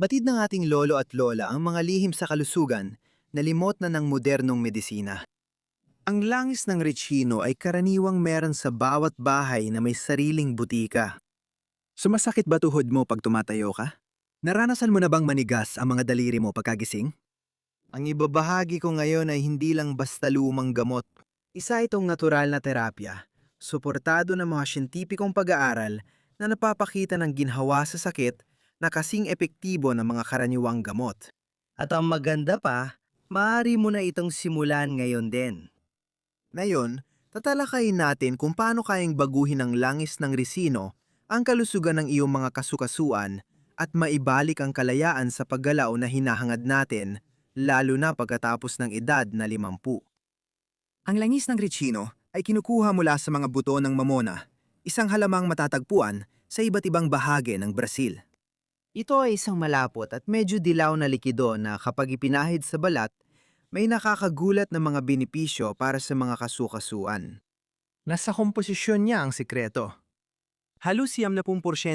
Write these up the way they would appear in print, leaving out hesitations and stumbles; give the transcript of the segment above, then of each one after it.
Batid ng ating lolo at lola ang mga lihim sa kalusugan, nalimot na ng modernong medisina. Ang langis ng rechino ay karaniwang meron sa bawat bahay na may sariling butika. Sumasakit ba tuhod mo pag tumatayo ka? Naranasan mo na bang manigas ang mga daliri mo pagkagising? Ang ibabahagi ko ngayon ay hindi lang basta lumang gamot. Isa itong natural na terapya, suportado ng mga siyentipikong pag-aaral na napapakita ng ginhawa sa sakit na kasing epektibo ng mga karaniwang gamot. At ang maganda pa, maaari mo na itong simulan ngayon din. Ngayon, tatalakayin natin kung paano kayang baguhin ng langis ng resino ang kalusugan ng iyong mga kasukasuan at maibalik ang kalayaan sa paggalaw na hinahangad natin, lalo na pagkatapos ng edad na 50. Ang langis ng rechino ay kinukuha mula sa mga buto ng mamona, isang halamang matatagpuan sa iba't ibang bahagi ng Brazil. Ito ay isang malapot at medyo dilaw na likido na kapag ipinahid sa balat, may nakakagulat na mga benepisyo para sa mga kasukasuan. Nasa komposisyon niya ang sikreto. Halos 70%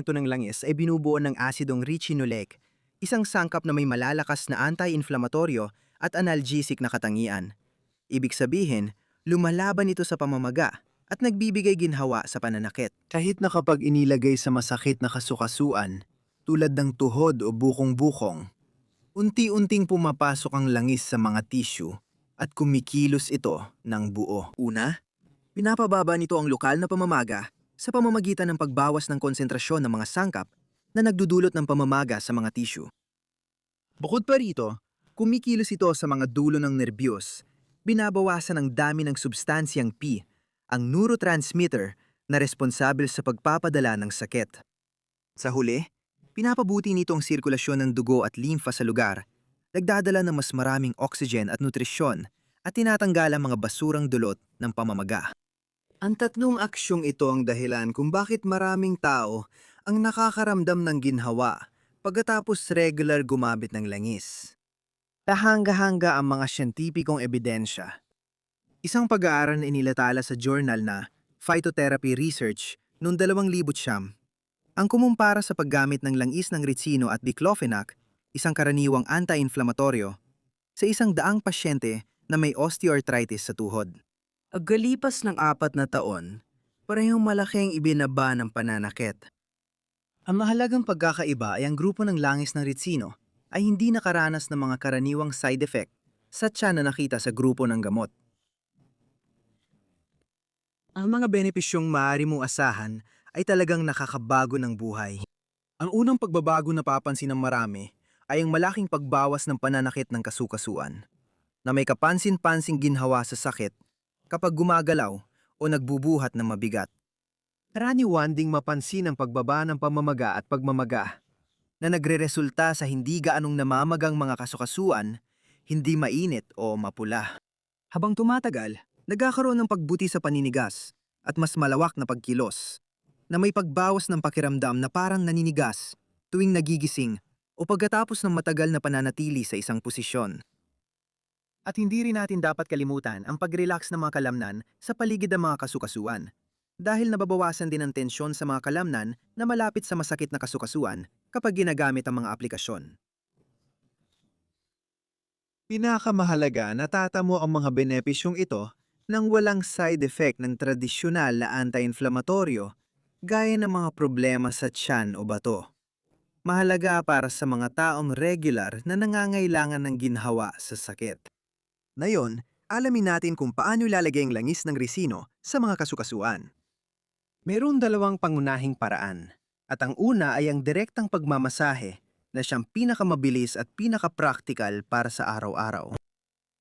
ng langis ay binubuo ng asidong ricinoleic, isang sangkap na may malalakas na anti-inflamatoryo at analgesic na katangian. Ibig sabihin, lumalaban ito sa pamamaga at nagbibigay ginhawa sa pananakit. Kahit na kapag inilagay sa masakit na kasukasuan, tulad ng tuhod o bukong-bukong, unti-unting pumapasok ang langis sa mga tissue at kumikilos ito ng buo. Una, pinapababa nito ang lokal na pamamaga sa pamamagitan ng pagbawas ng konsentrasyon ng mga sangkap na nagdudulot ng pamamaga sa mga tissue. Bukod pa rito, kumikilos ito sa mga dulo ng nerbiyos, binabawasan ang dami ng substansyang P, ang neurotransmitter na responsable sa pagpapadala ng sakit. Sa huli, pinapabuti nito ang sirkulasyon ng dugo at limfa sa lugar, nagdadala ng mas maraming oxygen at nutrisyon at tinatanggal ang mga basurang dulot ng pamamaga. Ang tatlong aksyong ito ang dahilan kung bakit maraming tao ang nakakaramdam ng ginhawa pagkatapos regular gumamit ng langis. Tahanga-hanga ang mga siyentipikong ebidensya. Isang pag-aaral na inilatala sa journal na Phytotherapy Research noong 2009, ang kumumpara sa paggamit ng langis ng ricino at diclofenac, isang karaniwang anti-inflamatoryo, sa 100 pasyente na may osteoarthritis sa tuhod. Agalipas ng 4 na taon, parehong malaking ibinaba ng pananakit. Ang mahalagang pagkakaiba ay ang grupo ng langis ng ricino ay hindi nakaranas ng mga karaniwang side effect sa tiyan na nakita sa grupo ng gamot. Ang mga benepisyong maaari mong asahan ay talagang nakakabago ng buhay. Ang unang pagbabago na papansin ng marami ay ang malaking pagbawas ng pananakit ng kasukasuan, na may kapansin-pansing ginhawa sa sakit kapag gumagalaw o nagbubuhat ng mabigat. Karaniwan ding mapansin ang pagbaba ng pamamaga at pagmamaga, na nagreresulta sa hindi gaanong namamagang mga kasukasuan, hindi mainit o mapula. Habang tumatagal, nagkakaroon ng pagbuti sa paninigas at mas malawak na pagkilos, na may pagbawas ng pakiramdam na parang naninigas tuwing nagigising o pagkatapos ng matagal na pananatili sa isang posisyon. At hindi rin natin dapat kalimutan ang pag-relax ng mga kalamnan sa paligid ng mga kasukasuan, dahil nababawasan din ang tensyon sa mga kalamnan na malapit sa masakit na kasukasuan kapag ginagamit ang mga aplikasyon. Pinakamahalaga, natatamo ang mga benepisyong ito nang walang side effect ng tradisyonal na anti-inflamatoryo gaya ng mga problema sa tiyan o bato. Mahalaga para sa mga taong regular na nangangailangan ng ginhawa sa sakit. Ngayon, alamin natin kung paano ilalagay ang langis ng resino sa mga kasukasuan. Mayroon 2 pangunahing paraan, at ang una ay ang direktang pagmamasahe na siyang pinakamabilis at pinaka-practical para sa araw-araw.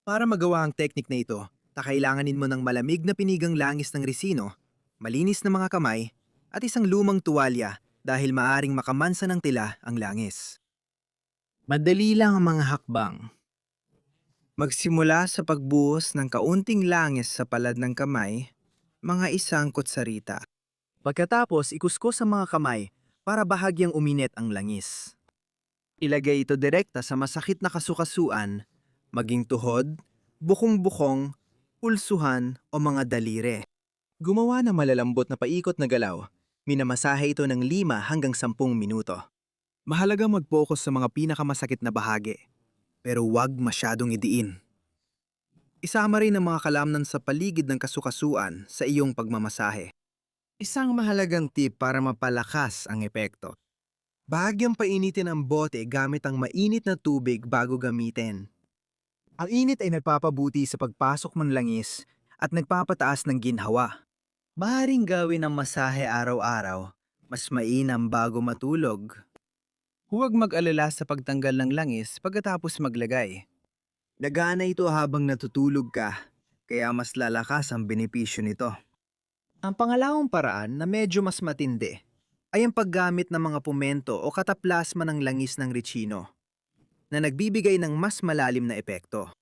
Para magawa ang teknik na ito, kailanganin mo ng malamig na pinigang langis ng resino, malinis na mga kamay, at isang lumang tuwalya dahil maaring makamansa ng tila ang langis. Madali lang ang mga hakbang. Magsimula sa pagbuhos ng kaunting langis sa palad ng kamay, mga 1 kutsarita. Pagkatapos, ikuskos ang mga kamay para bahagyang uminit ang langis. Ilagay ito direkta sa masakit na kasukasuan, maging tuhod, bukong-bukong, pulsuhan o mga daliri. Gumawa ng malalambot na paikot na galaw, minamasahe ito ng 5 hanggang 10 minuto. Mahalaga mag-focus sa mga pinakamasakit na bahagi, pero huwag masyadong idiin. Isama rin ang mga kalamnan sa paligid ng kasukasuan sa iyong pagmamasahe. Isang mahalagang tip para mapalakas ang epekto. Bahagyang painitin ang bote gamit ang mainit na tubig bago gamitin. Ang init ay nagpapabuti sa pagpasok ng langis at nagpapataas ng ginhawa. Maaaring gawin ang masahe araw-araw, mas mainam bago matulog. Huwag mag-alala sa pagtanggal ng langis pagkatapos maglagay. Nagana ito habang natutulog ka, kaya mas lalakas ang benepisyo nito. Ang pangalawang paraan na medyo mas matindi ay ang paggamit ng mga pumento o kataplasma ng langis ng ricino na nagbibigay ng mas malalim na epekto.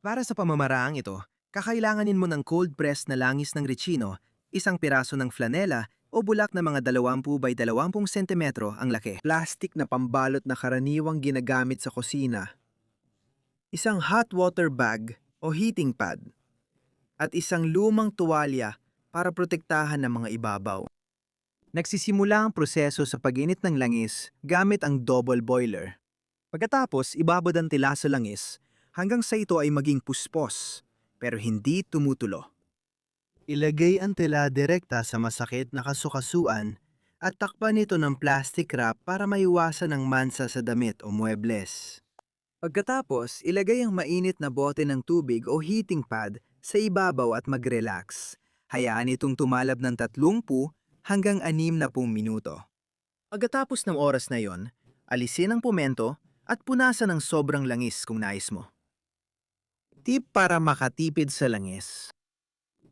Para sa pamamaraang ito, kakailanganin mo ng cold press na langis ng ricino, isang piraso ng flanela o bulak na mga 20 by 20 cm ang laki. Plastic na pambalot na karaniwang ginagamit sa kusina. Isang hot water bag o heating pad. At isang lumang tuwalya para protektahan ng mga ibabaw. Nagsisimula ang proseso sa pag-init ng langis gamit ang double boiler. Pagkatapos, ibabad ang tila sa langis hanggang sa ito ay maging puspos, pero hindi tumutulo. Ilagay ang tela direkta sa masakit na kasukasuan at takpan ito ng plastic wrap para maiwasan ang mansa sa damit o muebles. Pagkatapos, ilagay ang mainit na bote ng tubig o heating pad sa ibabaw at mag-relax. Hayaan itong tumalab ng 30 hanggang 60 minuto. Pagkatapos ng oras na yon, alisin ang pumento at punasan ng sobrang langis kung nais mo. Tip para makatipid sa langis.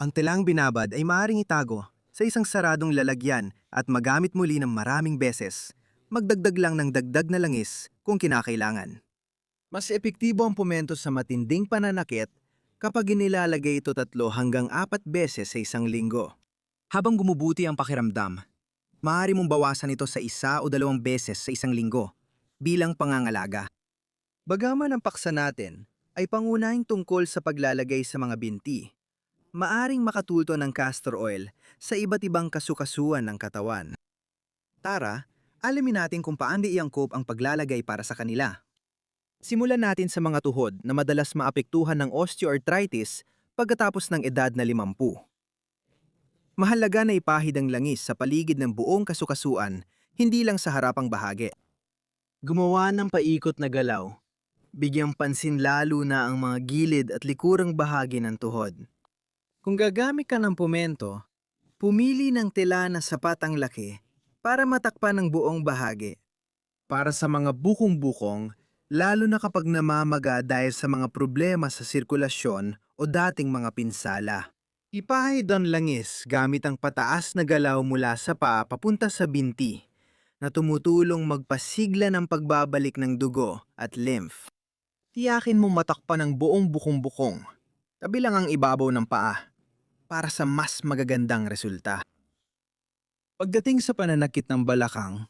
Ang telang binabad ay maaaring itago sa isang saradong lalagyan at magamit muli ng maraming beses. Magdagdag lang ng dagdag na langis kung kinakailangan. Mas epektibo ang pumento sa matinding pananakit kapag inilalagay ito 3 hanggang 4 beses sa isang linggo. Habang gumubuti ang pakiramdam, maaari mong bawasan ito sa 1 o 2 beses sa isang linggo bilang pangangalaga. Bagaman ang paksa natin ay pangunahing tungkol sa paglalagay sa mga binti, maaring makatulto ng castor oil sa iba't ibang kasukasuan ng katawan. Tara, alamin natin kung paano iangkop ang paglalagay para sa kanila. Simulan natin sa mga tuhod na madalas maapektuhan ng osteoarthritis pagkatapos ng edad na 50. Mahalaga na ipahid ang langis sa paligid ng buong kasukasuan, hindi lang sa harapang bahagi. Gumawa ng paikot na galaw. Bigyang pansin lalo na ang mga gilid at likurang bahagi ng tuhod. Kung gagamit ka ng pumento, pumili ng tela na sapat ang laki para matakpan ang buong bahagi. Para sa mga bukong-bukong, lalo na kapag namamaga dahil sa mga problema sa sirkulasyon o dating mga pinsala. Ipahid ang langis gamit ang pataas na galaw mula sa paa papunta sa binti na tumutulong magpasigla ng pagbabalik ng dugo at lymph. Tiyakin mo matakpan ang buong bukong-bukong, kabilang ang ibabaw ng paa, para sa mas magagandang resulta. Pagdating sa pananakit ng balakang,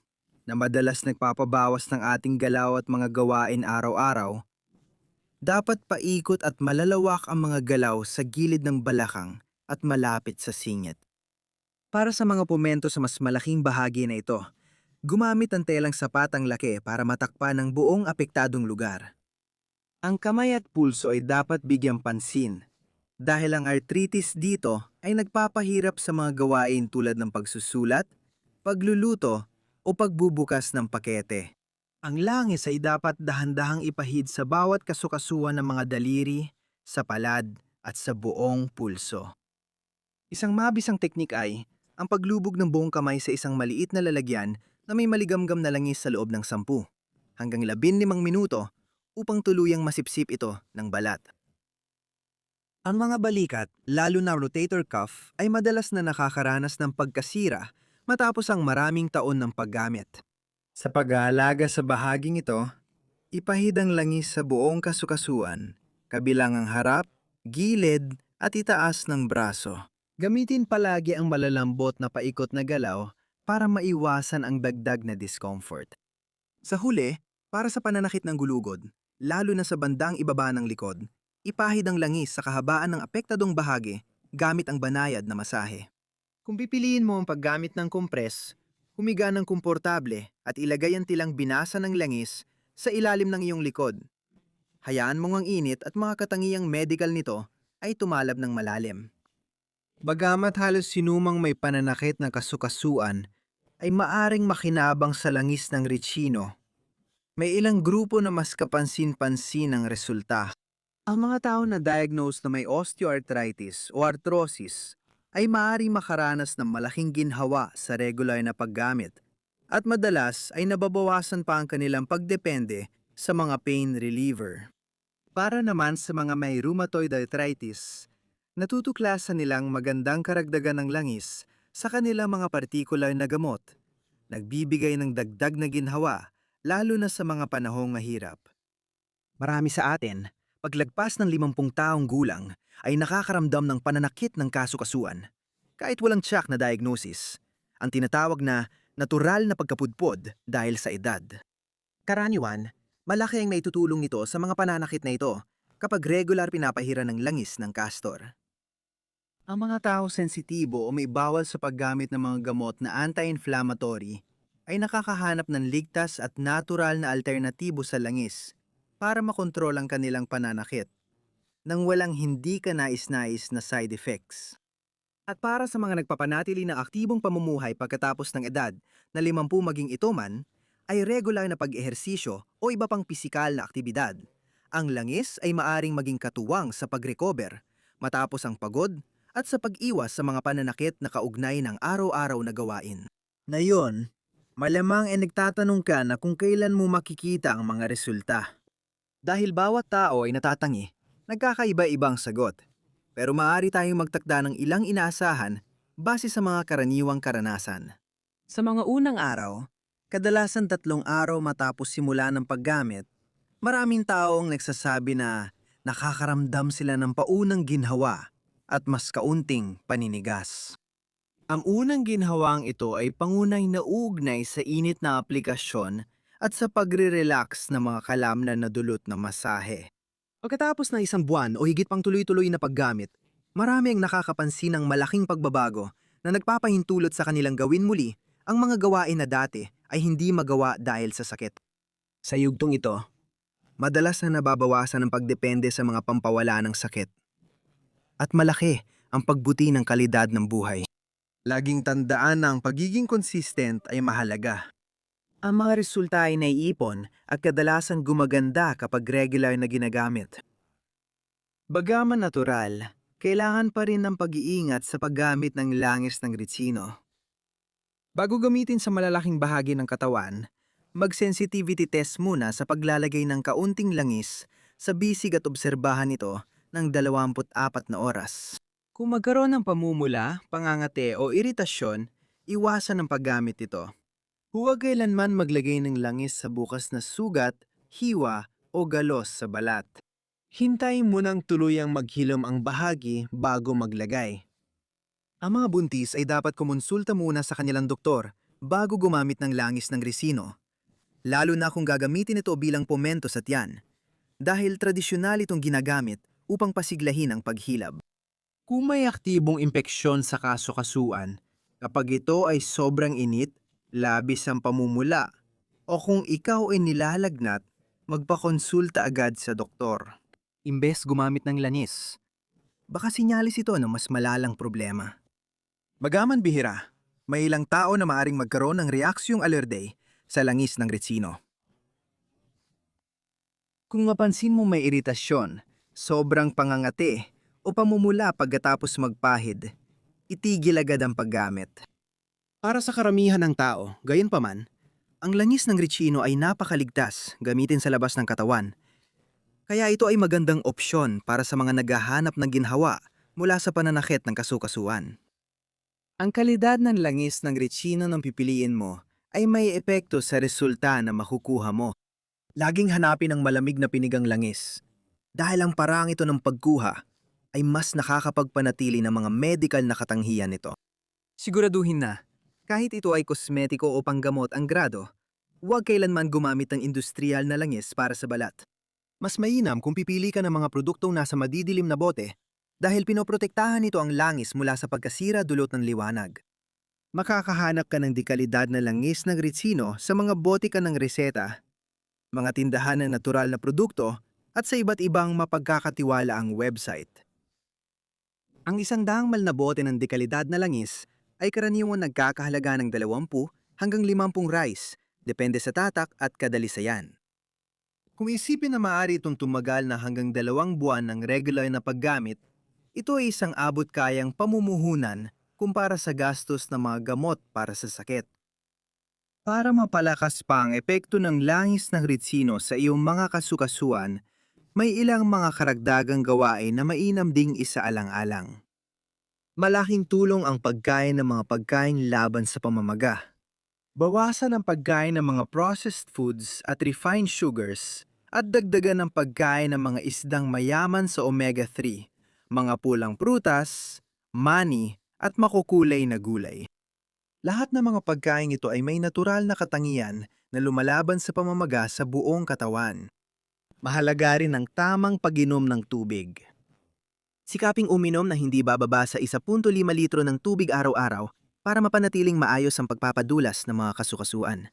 na madalas nagpapabawas ng ating galaw at mga gawain araw-araw, dapat paikot at malalawak ang mga galaw sa gilid ng balakang at malapit sa singit. Para sa mga pumento sa mas malaking bahagi na ito, gumamit ang telang sapat ang laki para matakpan ang buong apektadong lugar. Ang kamay at pulso ay dapat bigyang pansin dahil ang arthritis dito ay nagpapahirap sa mga gawain tulad ng pagsusulat, pagluluto o pagbubukas ng pakete. Ang langis ay dapat dahan-dahang ipahid sa bawat kasukasuan ng mga daliri, sa palad at sa buong pulso. Isang mabisang teknik ay ang paglubog ng buong kamay sa isang maliit na lalagyan na may maligamgam na langis sa loob ng 10 hanggang 15 minuto upang tuluyang masipsip ito ng balat. Ang mga balikat, lalo na rotator cuff, ay madalas na nakakaranas ng pagkasira matapos ang maraming taon ng paggamit. Sa pag-aalaga sa bahaging ito, ipahid ang langis sa buong kasukasuan, kabilang ang harap, gilid at itaas ng braso. Gamitin palagi ang malalambot na paikot na galaw para maiwasan ang dagdag na discomfort. Sa huli, para sa pananakit ng gulugod, lalo na sa bandang ibaba ng likod, ipahid ang langis sa kahabaan ng apektadong bahagi gamit ang banayad na masahe. Kung pipiliin mo ang paggamit ng kompres, Humiga ng komportable at ilagay ang tilang binasa ng langis sa ilalim ng iyong likod. Hayaan mong ang init at mga katangiang medical nito ay tumalab ng malalim. Bagamat halos sinumang may pananakit na kasukasuan ay maaring makinabang sa langis ng ritsino, may ilang grupo na mas kapansin-pansin ang resulta. Ang mga tao na diagnosed na may osteoarthritis o arthrosis ay maaaring makaranas ng malaking ginhawa sa regular na paggamit at madalas ay nababawasan pa ang kanilang pagdepende sa mga pain reliever. Para naman sa mga may rheumatoid arthritis, natutuklasan nilang magandang karagdagan ng langis sa kanilang mga partikular na gamot, nagbibigay ng dagdag na ginhawa lalo na sa mga panahong mahirap. Marami sa atin, paglagpas ng 50 taong gulang, ay nakakaramdam ng pananakit ng kasukasuan. Kahit walang tiyak na diagnosis, ang tinatawag na natural na pagkapudpod dahil sa edad. Karaniwan, malaki ang naitutulong nito sa mga pananakit na ito kapag regular pinapahira ng langis ng castor. Ang mga tao sensitibo o may bawal sa paggamit ng mga gamot na anti-inflammatory ay nakakahanap ng ligtas at natural na alternatibo sa langis para makontrol ang kanilang pananakit nang walang hindi kanais-nais na side effects. At para sa mga nagpapanatili ng aktibong pamumuhay pagkatapos ng edad na 50 maging ito man, ay regular na pag-ehersisyo o iba pang pisikal na aktibidad. Ang langis ay maaring maging katuwang sa pag-recover matapos ang pagod at sa pag-iwas sa mga pananakit na kaugnay ng araw-araw na gawain. Ngayon, malamang ay nagtatanong ka na kung kailan mo makikita ang mga resulta. Dahil bawat tao ay natatangi, nagkakaiba-ibang sagot. Pero maaari tayong magtakda ng ilang inaasahan base sa mga karaniwang karanasan. Sa mga unang araw, kadalasan 3 araw matapos simula ng paggamit, maraming taong nagsasabi na nakakaramdam sila ng paunang ginhawa at mas kaunting paninigas. Ang unang ginhawang ito ay pangunay na uugnay sa init na aplikasyon at sa pagre-relax ng mga kalamnan na dulot na masahe. Pagkatapos ng 1 buwan o higit pang tuloy-tuloy na paggamit, marami ang nakakapansin ng malaking pagbabago na nagpapahintulot sa kanilang gawin muli ang mga gawain na dati ay hindi magawa dahil sa sakit. Sa yugtong ito, madalas na nababawasan ang pagdepende sa mga pampawala ng sakit. At malaki ang pagbuti ng kalidad ng buhay. Laging tandaan na ang pagiging consistent ay mahalaga. Ang mga resulta ay naiipon at kadalasan gumaganda kapag regular na ginagamit. Bagaman natural, kailangan pa rin ng pag-iingat sa paggamit ng langis ng ritsino. Bago gamitin sa malalaking bahagi ng katawan, mag-sensitivity test muna sa paglalagay ng kaunting langis sa bisig at obserbahan ito ng 24 na oras. Kung magkaroon ng pamumula, pangangate o iritasyon, iwasan ang paggamit ito. Huwag kailanman maglagay ng langis sa bukas na sugat, hiwa o galos sa balat. Hintayin mo nang tuluyang maghilom ang bahagi bago maglagay. Ang mga buntis ay dapat kumonsulta muna sa kanilang doktor bago gumamit ng langis ng risino, lalo na kung gagamitin ito bilang pomento sa tiyan, dahil tradisyonal itong ginagamit upang pasiglahin ang paghilab. Kung may aktibong impeksyon sa kasukasuan, kapag ito ay sobrang init, labis ang pamumula, o kung ikaw ay nilalagnat, magpakonsulta agad sa doktor. Imbes gumamit ng langis, baka sinyalis ito ng mas malalang problema. Bagaman bihira, may ilang tao na maaring magkaroon ng reaksyong alerde sa langis ng ritsino. Kung mapansin mo may iritasyon, sobrang pangangati o pamumula pagkatapos magpahid, itigil agad ang paggamit. Para sa karamihan ng tao, gayunpaman, ang langis ng ritsino ay napakaligtas gamitin sa labas ng katawan. Kaya ito ay magandang opsyon para sa mga naghahanap ng ginhawa mula sa pananakit ng kasukasuan. Ang kalidad ng langis ng ritsino ng pipiliin mo ay may epekto sa resulta na makukuha mo. Laging hanapin ang malamig na pinigang langis. Dahil ang parang ito ng pagkuha ay mas nakakapagpanatili ng mga medical na katangian nito. Siguraduhin na, kahit ito ay kosmetiko o panggamot ang grado, huwag kailanman gumamit ng industrial na langis para sa balat. Mas mainam kung pipili ka ng mga produktong nasa madidilim na bote dahil pinoprotektahan nito ang langis mula sa pagkasira dulot ng liwanag. Makakahanap ka ng dekalidad na langis ng ritsino sa mga botika ng reseta, mga tindahan ng natural na produkto, at sa iba't ibang mapagkakatiwalaang website. Ang 100 na bote ng dekalidad na langis ay karaniwang nagkakahalaga ng 20 hanggang 50 rice, depende sa tatak at kadalisayan. Kung isipin na maaari itong tumagal na hanggang 2 buwan ng regular na paggamit, ito ay isang abot kayang pamumuhunan kumpara sa gastos ng mga gamot para sa sakit. Para mapalakas pa ang epekto ng langis ng ritsino sa iyong mga kasukasuan, may ilang mga karagdagang gawain na mainam ding isaalang-alang. Malaking tulong ang pagkain ng mga pagkain laban sa pamamaga. Bawasan ang pagkain ng mga processed foods at refined sugars at dagdagan ang pagkain ng mga isdang mayaman sa omega-3, mga pulang prutas, mani at makukulay na gulay. Lahat ng mga pagkain ito ay may natural na katangian na lumalaban sa pamamaga sa buong katawan. Mahalaga rin ang tamang pag-inom ng tubig. Sikaping uminom na hindi bababa sa 1.5 litro ng tubig araw-araw para mapanatiling maayos ang pagpapadulas ng mga kasukasuan.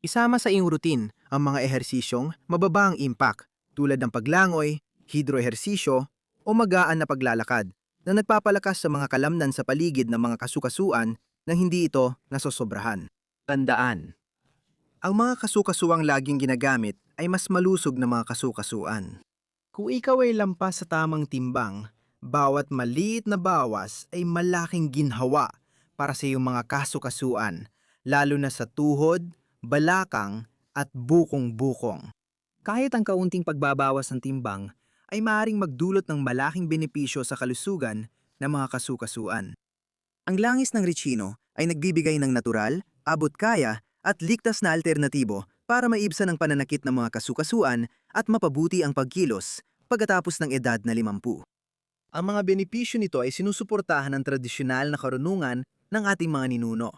Isama sa iyong routine ang mga ehersisyong mababa ang impact tulad ng paglangoy, hidroehersisyo o magaan na paglalakad na nagpapalakas sa mga kalamnan sa paligid ng mga kasukasuan nang hindi ito nasosobrahan. Tandaan, ang mga kasukasuang laging ginagamit ay mas malusog na mga kasukasuan. Kung ikaw ay lampas sa tamang timbang, bawat maliit na bawas ay malaking ginhawa para sa iyong mga kasukasuan, lalo na sa tuhod, balakang at bukong-bukong. Kahit ang kaunting pagbabawas ng timbang ay maaaring magdulot ng malaking benepisyo sa kalusugan ng mga kasukasuan. Ang langis ng ritsino ay nagbibigay ng natural, abot-kaya at ligtas na alternatibo para maibsan ang pananakit ng mga kasukasuan at mapabuti ang pagkilos pagkatapos ng edad na 50. Ang mga benepisyo nito ay sinusuportahan ng tradisyonal na karunungan ng ating mga ninuno,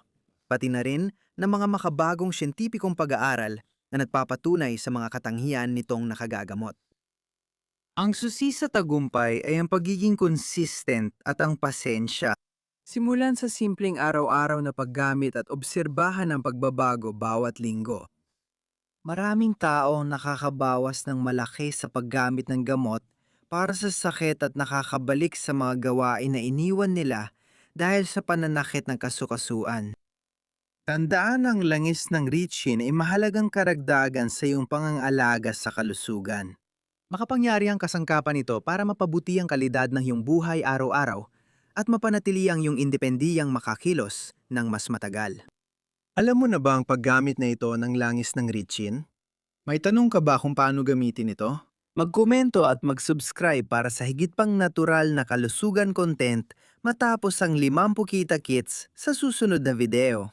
pati na rin ng mga makabagong siyentipikong pag-aaral na nagpapatunay sa mga katangian nitong nakagagamot. Ang susi sa tagumpay ay ang pagiging consistent at ang pasensya. Simulan sa simpleng araw-araw na paggamit at obserbahan ang pagbabago bawat linggo. Maraming tao nakakabawas ng malaki sa paggamit ng gamot para sa sakit at nakakabalik sa mga gawain na iniwan nila dahil sa pananakit ng kasukasuan. Tandaan ang langis ng Ritsin ay mahalagang karagdagan sa iyong pangangalaga sa kalusugan. Makapangyari ang kasangkapan nito para mapabuti ang kalidad ng iyong buhay araw-araw at mapanatili ang iyong independiyang makakilos ng mas matagal. Alam mo na ba ang paggamit na ito ng langis ng Ritsin? May tanong ka ba kung paano gamitin ito? Magkomento at mag-subscribe para sa higit pang natural na kalusugan content matapos ang 50 Kita Kits sa susunod na video.